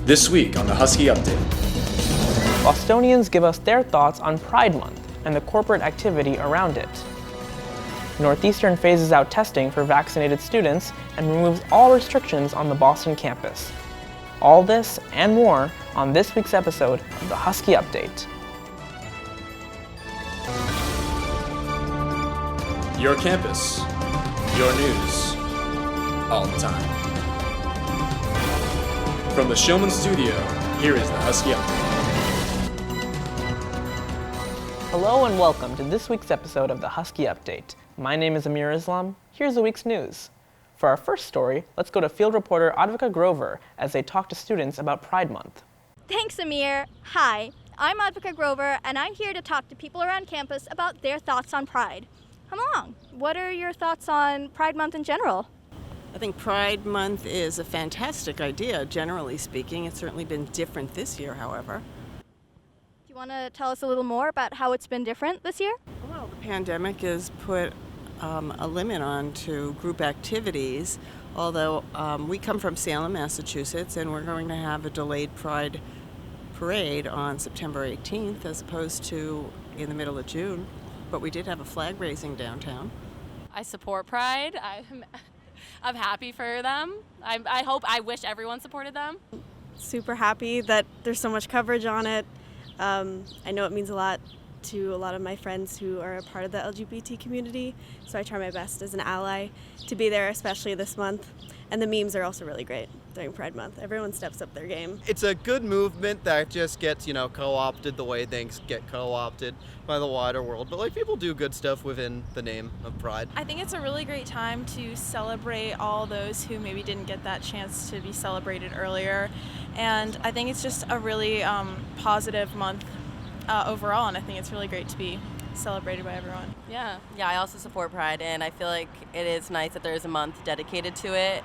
This week on the Husky Update. Bostonians give us their thoughts on Pride Month and the corporate activity around it. Northeastern phases out testing for vaccinated students and removes all restrictions on the Boston campus. All this and more on this week's episode of the Husky Update. Your campus, your news, all the time. From the Showman Studio, here is the Husky Update. Hello and welcome to this week's episode of the Husky Update. My name is Aamir. Here's the week's news. For our first story, let's go to field reporter Advika Grover as they talk to students about Pride Month. Thanks, Aamir. Hi, I'm Advika Grover, and I'm here to talk to people around campus about their thoughts on Pride. Come along. What are your thoughts on Pride Month in general? I think Pride Month is a fantastic idea, generally speaking. It's certainly been different this year, however. Do you want to tell us a little more about how it's been different this year? Well, the pandemic has put a limit on to group activities, although we come from Salem, Massachusetts, and we're going to have a delayed Pride parade on September 18th as opposed to in the middle of June. But we did have a flag raising downtown. I support Pride. I'm happy for them. I wish everyone supported them. Super happy that there's so much coverage on it. I know it means a lot to a lot of my friends who are a part of the LGBT community, so I try my best as an ally to be there, especially this month. And the memes are also really great during Pride Month. Everyone steps up their game. It's a good movement that just gets, co-opted the way things get co-opted by the wider world. But people do good stuff within the name of Pride. I think it's a really great time to celebrate all those who maybe didn't get that chance to be celebrated earlier. And I think it's just a really positive month overall, and I think it's really great to be celebrated by everyone. Yeah, I also support Pride, and I feel like it is nice that there is a month dedicated to it.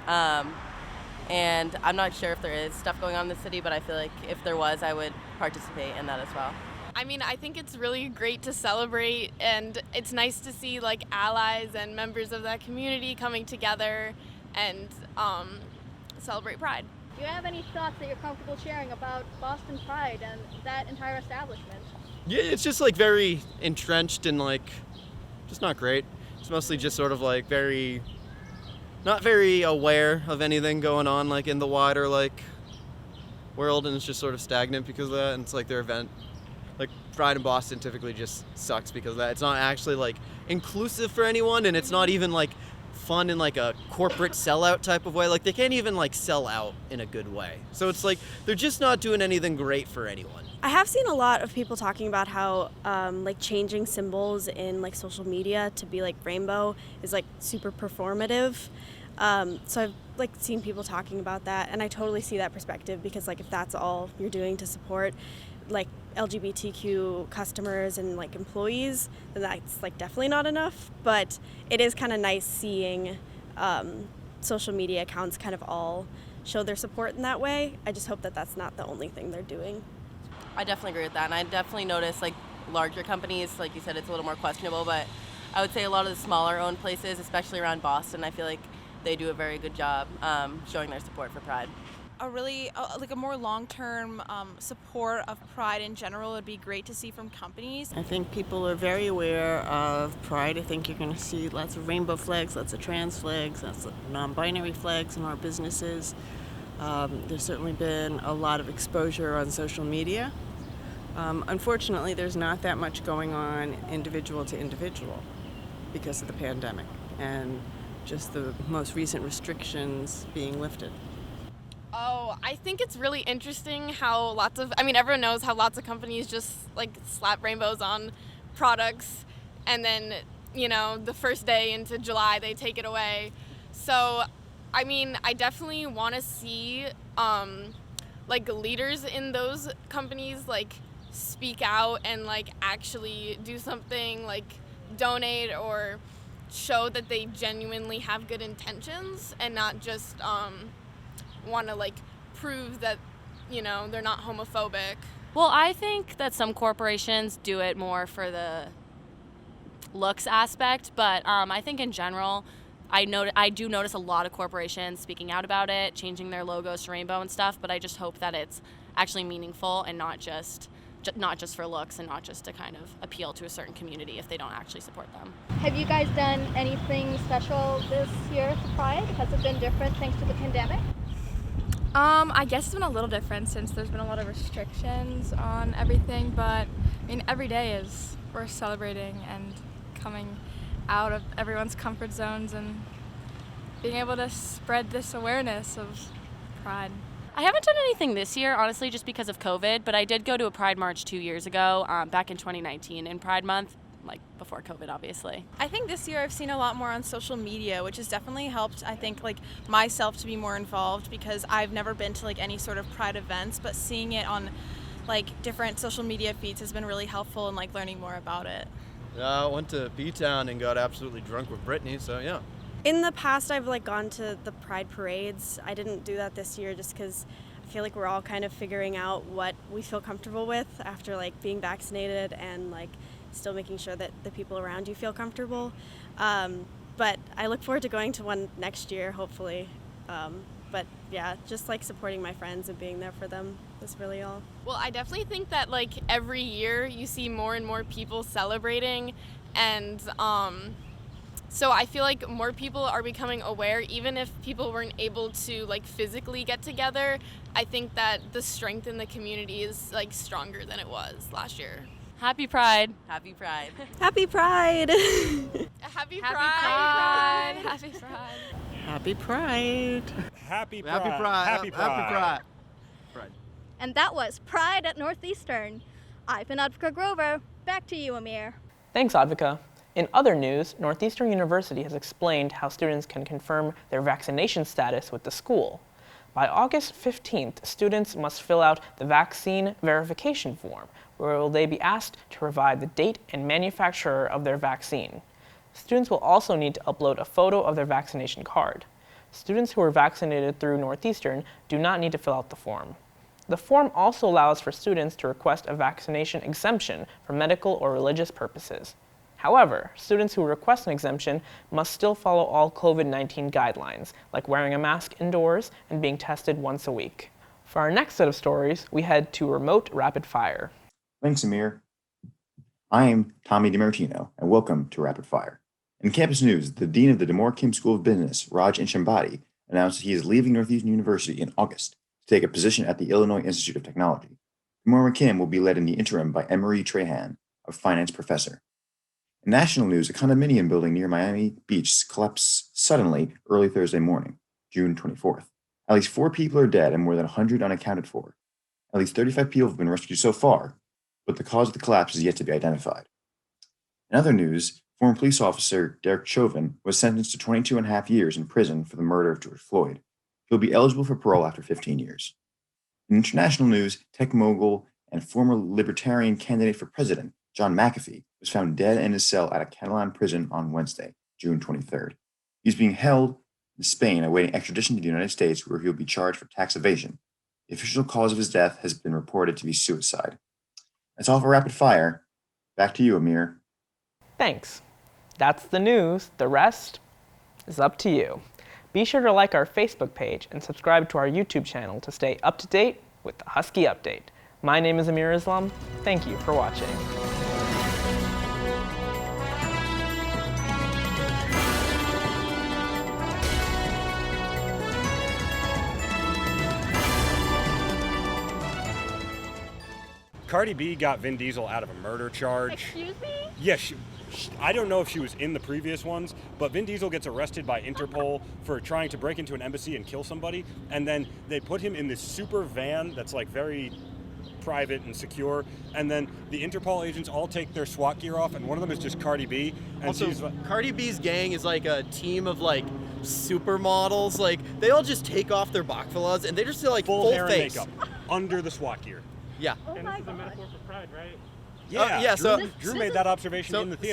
And I'm not sure if there is stuff going on in the city, but I feel like if there was, I would participate in that as well. I mean, I think it's really great to celebrate, and it's nice to see allies and members of that community coming together and celebrate Pride. Do you have any thoughts that you're comfortable sharing about Boston Pride and that entire establishment? Yeah, it's just very entrenched and just not great. It's mostly just sort of not very aware of anything going on in the wider world, and it's just sort of stagnant because of that. And it's their event, Pride in Boston typically just sucks because of that. It's not actually inclusive for anyone, and it's not even fun in a corporate sellout type of way. They can't even sell out in a good way. So it's they're just not doing anything great for anyone. I have seen a lot of people talking about how changing symbols in social media to be rainbow is super performative. So I've seen people talking about that, and I totally see that perspective because if that's all you're doing to support LGBTQ customers and employees, then that's definitely not enough. But it is kind of nice seeing social media accounts kind of all show their support in that way. I just hope that that's not the only thing they're doing. I definitely agree with that, and I definitely notice larger companies, like you said, it's a little more questionable, but I would say a lot of the smaller owned places, especially around Boston, I feel like they do a very good job showing their support for Pride. A more long-term support of Pride in general would be great to see from companies. I think people are very aware of Pride. I think you're going to see lots of rainbow flags, lots of trans flags, lots of non-binary flags in our businesses. There's certainly been a lot of exposure on social media. Unfortunately, there's not that much going on individual to individual because of the pandemic and just the most recent restrictions being lifted. Oh, I think it's really interesting how everyone knows how lots of companies just slap rainbows on products, and then, the first day into July they take it away. So, I definitely want to see, leaders in those companies, speak out and, actually do something, donate or show that they genuinely have good intentions and not just, want to prove that they're not homophobic. Well, I think that some corporations do it more for the looks aspect, but I think in general I do notice a lot of corporations speaking out about it, changing their logos to rainbow and stuff, but I just hope that it's actually meaningful and not just for looks and not just to kind of appeal to a certain community if they don't actually support them. Have you guys done anything special this year for Pride? Has it been different thanks to the pandemic? I guess it's been a little different since there's been a lot of restrictions on everything, but I mean, every day is worth celebrating and coming out of everyone's comfort zones and being able to spread this awareness of Pride. I haven't done anything this year, honestly, just because of COVID, but I did go to a Pride March 2 years ago, back in 2019 in Pride Month, like before COVID, obviously. I think this year I've seen a lot more on social media, which has definitely helped, I think, like myself to be more involved because I've never been to like any sort of Pride events, but seeing it on like different social media feeds has been really helpful in like learning more about it. I went to B-Town and got absolutely drunk with Brittany, so yeah. In the past, I've like gone to the Pride parades. I didn't do that this year just because I feel like we're all kind of figuring out what we feel comfortable with after like being vaccinated and like still making sure that the people around you feel comfortable. But I look forward to going to one next year, hopefully. But yeah, just like supporting my friends and being there for them is really all. Well, I definitely think that like every year you see more and more people celebrating, and so I feel like more people are becoming aware, even if people weren't able to like physically get together. I think that the strength in the community is like stronger than it was last year. Happy Pride. Happy Pride. Happy Pride! Happy Pride! Happy Pride! Happy Pride! Happy Pride. Happy Pride. Happy Pride. Happy Pride. And that was Pride at Northeastern. I've been Advika Grover. Back to you, Aamir. Thanks, Advika. In other news, Northeastern University has explained how students can confirm their vaccination status with the school. By August 15th, students must fill out the vaccine verification form, where they be asked to provide the date and manufacturer of their vaccine. Students will also need to upload a photo of their vaccination card. Students who are vaccinated through Northeastern do not need to fill out the form. The form also allows for students to request a vaccination exemption for medical or religious purposes. However, students who request an exemption must still follow all COVID-19 guidelines, like wearing a mask indoors and being tested once a week. For our next set of stories, we head to remote rapid fire. Thanks, Aamir. I am Tommy DiMartino, and welcome to Rapid Fire. In campus news, the dean of the DeMoore Kim School of Business, Raj Inchambadi, announced that he is leaving Northeastern University in August to take a position at the Illinois Institute of Technology. DeMoore Kim will be led in the interim by Emery Trahan, a finance professor. In national news, a condominium building near Miami Beach collapsed suddenly early Thursday morning, June 24th. At least 4 people are dead and more than 100 unaccounted for. At least 35 people have been rescued so far, but the cause of the collapse is yet to be identified. In other news, former police officer Derek Chauvin was sentenced to 22.5 years in prison for the murder of George Floyd. He'll be eligible for parole after 15 years. In international news, tech mogul and former libertarian candidate for president John McAfee was found dead in his cell at a Catalan prison on Wednesday, June 23rd. He's being held in Spain awaiting extradition to the United States, where he'll be charged for tax evasion. The official cause of his death has been reported to be suicide. That's all for Rapid Fire. Back to you, Aamir. Thanks. That's the news. The rest is up to you. Be sure to like our Facebook page and subscribe to our YouTube channel to stay up to date with the Husky Update. My name is Aamir Islam. Thank you for watching. Cardi B got Vin Diesel out of a murder charge. Excuse me? Yes, I don't know if she was in the previous ones, but Vin Diesel gets arrested by Interpol for trying to break into an embassy and kill somebody, and then they put him in this super van that's like very private and secure, and then the Interpol agents all take their SWAT gear off, and one of them is just Cardi B. And Also, she's like, Cardi B's gang is like a team of like supermodels. Like they all just take off their bakfalas and they just do like full hair face. and makeup under the SWAT gear. Yeah. Oh And my this is a God. metaphor for Pride, right? Yeah, yeah, Drew made that observation in the theater.